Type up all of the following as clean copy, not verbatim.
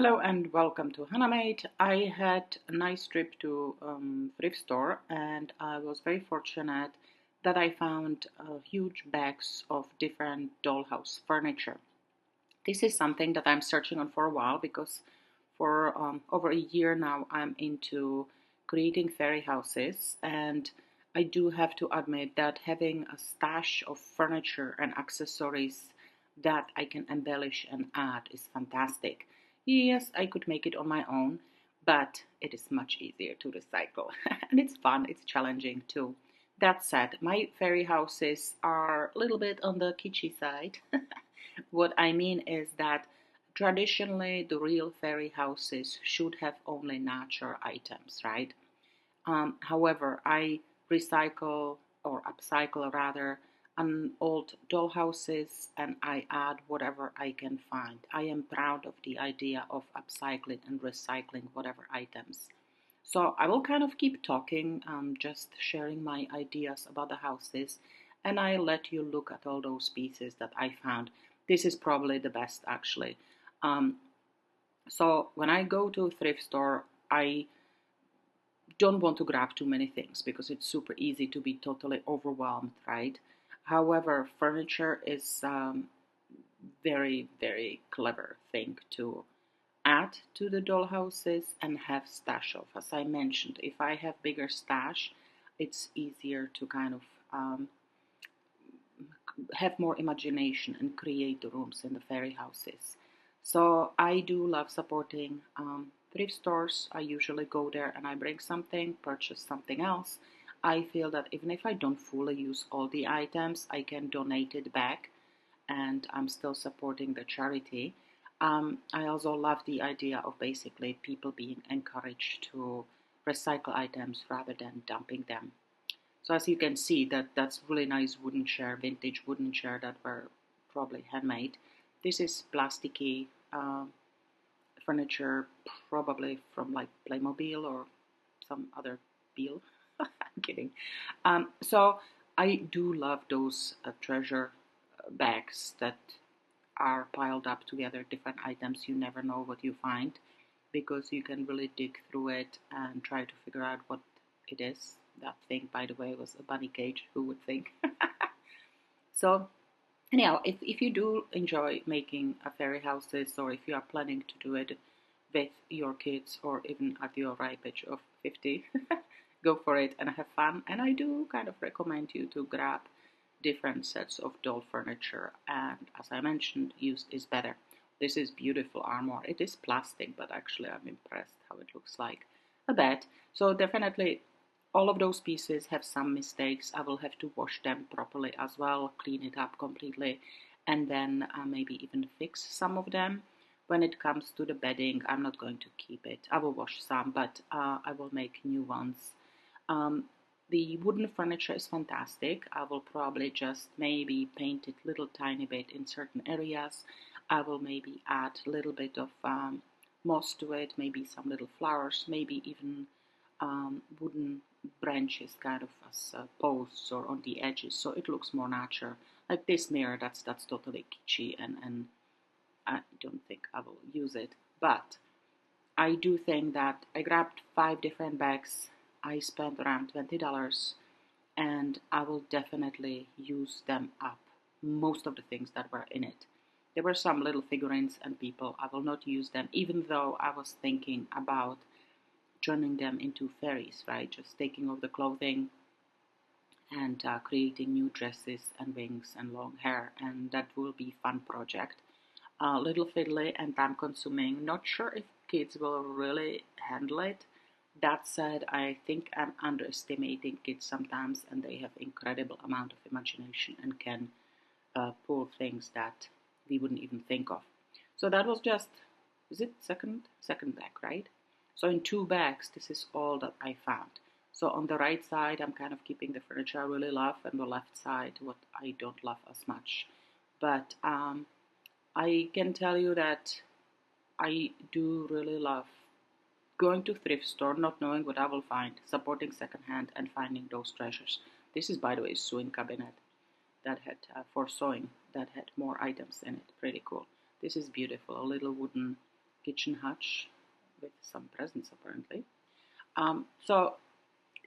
Hello and welcome to Hanamate. I had a nice trip to thrift store and I was very fortunate that I found huge bags of different dollhouse furniture. This is something that I'm searching on for a while because for over a year now I'm into creating fairy houses, and I do have to admit that having a stash of furniture and accessories that I can embellish and add is fantastic. Yes, I could make it on my own, but it is much easier to recycle and it's fun, it's challenging too. That said, my fairy houses are a little bit on the kitschy side. What I mean is that traditionally the real fairy houses should have only natural items, right? However, I recycle or upcycle rather an old doll houses and I add whatever I can find. I am proud of the idea of upcycling and recycling whatever items. So I will kind of keep talking, just sharing my ideas about the houses, and I let you look at all those pieces that I found. This is probably the best actually. Um, so when I go to a thrift store, I don't want to grab too many things because it's super easy to be totally overwhelmed, right? However, furniture is very, very clever thing to add to the doll houses and have stash of. As I mentioned, if I have bigger stash, it's easier to kind of have more imagination and create the rooms in the fairy houses. So I do love supporting thrift stores. I usually go there and I bring something, purchase something else. I feel that even if I don't fully use all the items, I can donate it back and I'm still supporting the charity. I also love the idea of basically people being encouraged to recycle items rather than dumping them. So as you can see, that's really nice wooden chair, vintage wooden chair that were probably handmade. This is plasticky furniture, probably from like Playmobil or some other deal. I'm kidding. So I do love those treasure bags that are piled up together, different items. You never know what you find because you can really dig through it and try to figure out what it is. That thing, by the way, was a bunny cage. Who would think? So, anyhow, if you do enjoy making a fairy houses, or if you are planning to do it with your kids, or even at your ripe age of 50, go for it and have fun. And I do kind of recommend you to grab different sets of doll furniture. And as I mentioned, used is better. This is beautiful armor. It is plastic, but actually I'm impressed how it looks like a bed. So definitely all of those pieces have some mistakes. I will have to wash them properly as well, clean it up completely, and then maybe even fix some of them. When it comes to the bedding, I'm not going to keep it. I will wash some, but I will make new ones. Um, the wooden furniture is fantastic. I will probably just maybe paint it little tiny bit in certain areas. I will maybe add a little bit of moss to it, maybe some little flowers, maybe even wooden branches kind of as posts or on the edges, so it looks more natural. Like this mirror, that's totally kitschy, and I don't think I will use it. But I do think that I grabbed 5 different bags. I spent around $20, and I will definitely use them up. Most of the things that were in it. There were some little figurines and people. I will not use them, even though I was thinking about turning them into fairies, right? Just taking off the clothing and creating new dresses and wings and long hair, and that will be a fun project. A little fiddly and time consuming. Not sure if kids will really handle it. That said, I think I'm underestimating kids sometimes, and they have incredible amount of imagination and can pull things that we wouldn't even think of. So that was just, is it second bag, right? So in 2 bags, this is all that I found. So on the right side, I'm kind of keeping the furniture I really love, and the left side, what I don't love as much. But I can tell you that I do really love going to thrift store, not knowing what I will find, supporting secondhand, and finding those treasures. This is, by the way, a sewing cabinet that had for sewing that had more items in it. Pretty cool. This is beautiful. A little wooden kitchen hutch with some presents apparently. So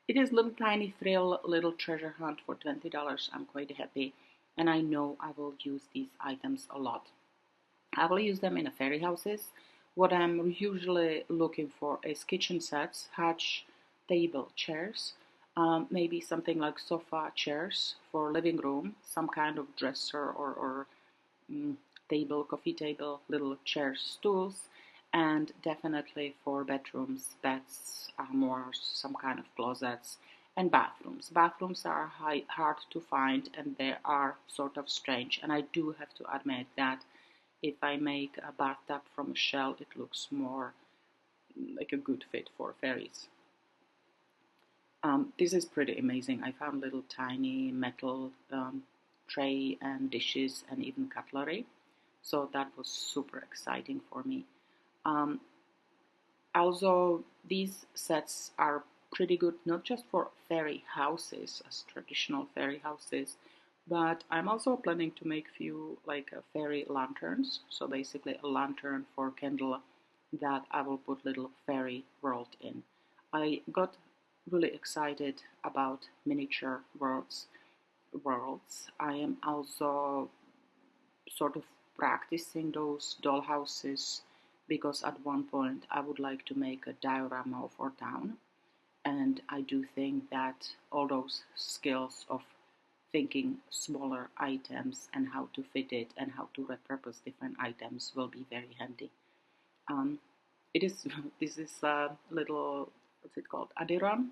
it is little tiny thrill, little treasure hunt for $20. I'm quite happy, and I know I will use these items a lot. I will use them in a fairy houses. What I'm usually looking for is kitchen sets, hutch, table, chairs, maybe something like sofa chairs for living room, some kind of dresser or mm, table, coffee table, little chairs, stools, and definitely for bedrooms, beds, armoires, some kind of closets, and bathrooms. Bathrooms are hard to find and they are sort of strange, and I do have to admit that if I make a bathtub from a shell, it looks more like a good fit for fairies. This is pretty amazing. I found little tiny metal tray and dishes and even cutlery. So that was super exciting for me. Um, Also, these sets are pretty good not just for fairy houses, as traditional fairy houses, but I'm also planning to make few like fairy lanterns. So basically a lantern for candle that I will put little fairy world in. I got really excited about miniature worlds. I am also sort of practicing those dollhouses because at one point I would like to make a diorama of our town. And I do think that all those skills of thinking smaller items and how to fit it and how to repurpose different items will be very handy. Um, it is this is a little, what's it called, adiron.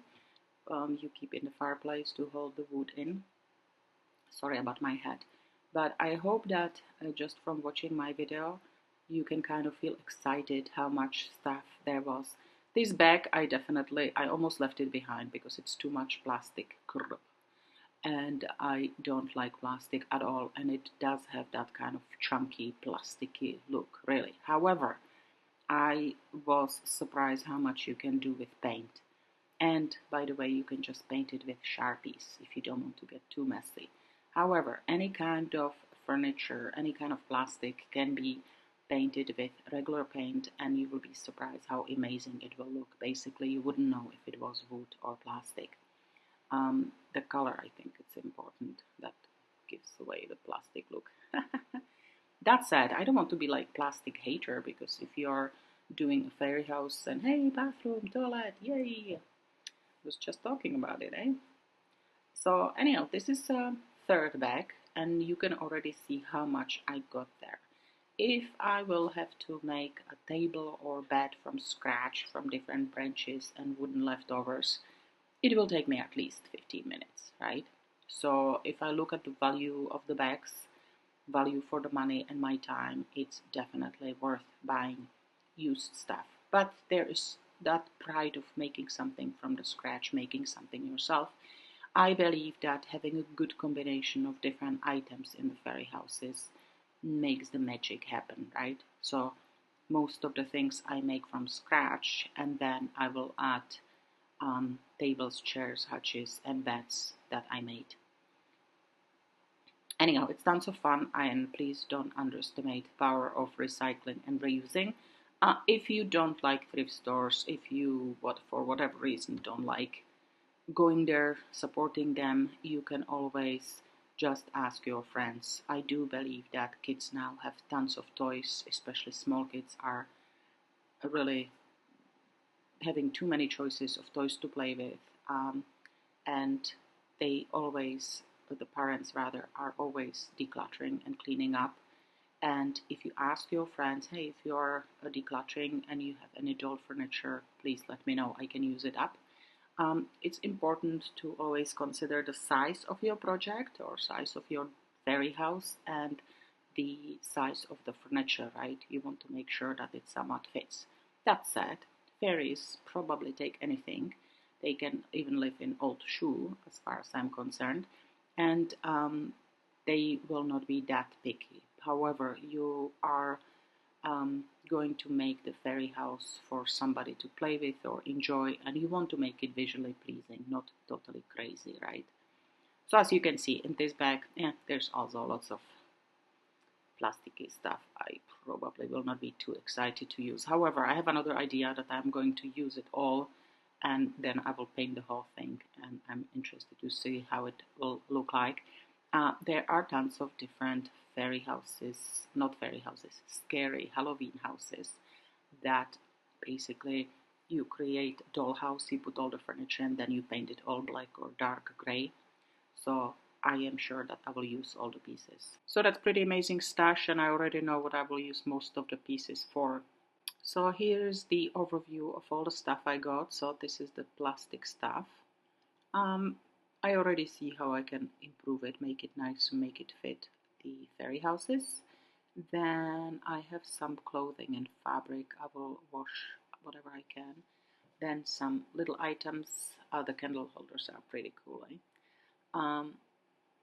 You keep in the fireplace to hold the wood in. Sorry about my head, but I hope that just from watching my video you can kind of feel excited how much stuff there was. This bag I almost left it behind because it's too much plastic, and I don't like plastic at all, and it does have that kind of chunky plasticky look really. However, I was surprised how much you can do with paint. And by the way, you can just paint it with Sharpies if you don't want to get too messy. However, any kind of furniture, any kind of plastic can be painted with regular paint, and you will be surprised how amazing it will look. Basically, you wouldn't know if it was wood or plastic. The color, I think it's important. That gives away the plastic look. That said, I don't want to be like plastic hater, because if you're doing a fairy house and hey, bathroom, toilet, yay, was just talking about it, eh? So anyhow, this is a third bag, and you can already see how much I got there. If I will have to make a table or bed from scratch from different branches and wooden leftovers, it will take me at least 15 minutes, right? So if I look at the value of the bags, value for the money and my time, it's definitely worth buying used stuff. But there is that pride of making something from the scratch, making something yourself. I believe that having a good combination of different items in the fairy houses makes the magic happen, right? So most of the things I make from scratch, and then I will add tables, chairs, hutches, and beds that I made. Anyhow, it's tons of fun, and please don't underestimate the power of recycling and reusing. If you don't like thrift stores, if you, for whatever reason, don't like going there, supporting them, you can always just ask your friends. I do believe that kids now have tons of toys, especially small kids are really having too many choices of toys to play with, and they always, the parents rather, are always decluttering and cleaning up. And if you ask your friends, hey, if you're decluttering and you have any doll furniture, please let me know, I can use it up. It's important to always consider the size of your project or size of your fairy house and the size of the furniture, right? You want to make sure that it somewhat fits. That said, fairies probably take anything. They can even live in old shoe, as far as I'm concerned, and they will not be that picky. However, you are going to make the fairy house for somebody to play with or enjoy, and you want to make it visually pleasing, not totally crazy, right? So as you can see in this bag, there's also lots of plasticky stuff. I probably will not be too excited to use. However, I have another idea that I'm going to use it all, and then I will paint the whole thing, and I'm interested to see how it will look like. There are tons of different fairy houses, not fairy houses, scary Halloween houses that basically you create a dollhouse, you put all the furniture, and then you paint it all black or dark gray. So I am sure that I will use all the pieces. So that's pretty amazing stash, and I already know what I will use most of the pieces for. So here's the overview of all the stuff I got. So this is the plastic stuff. I already see how I can improve it, make it nice, make it fit the fairy houses. Then I have some clothing and fabric. I will wash whatever I can. Then some little items. The candle holders are pretty cool, eh?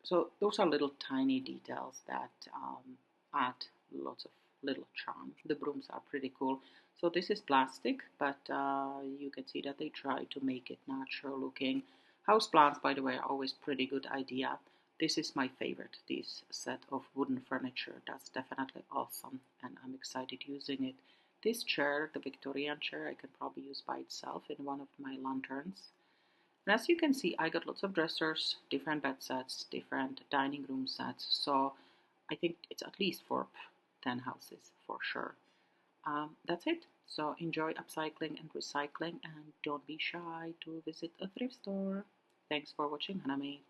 So those are little tiny details that add lots of little charm. The brooms are pretty cool. So this is plastic, but you can see that they try to make it natural looking. House plants, by the way, are always pretty good idea. This is my favorite, this set of wooden furniture. That's definitely awesome, and I'm excited using it. This chair, the Victorian chair, I can probably use by itself in one of my lanterns. And as you can see, I got lots of dressers, different bed sets, different dining room sets. So I think it's at least for 10 houses for sure. That's it. So enjoy upcycling and recycling, and don't be shy to visit a thrift store. Thanks for watching, Hannah Made.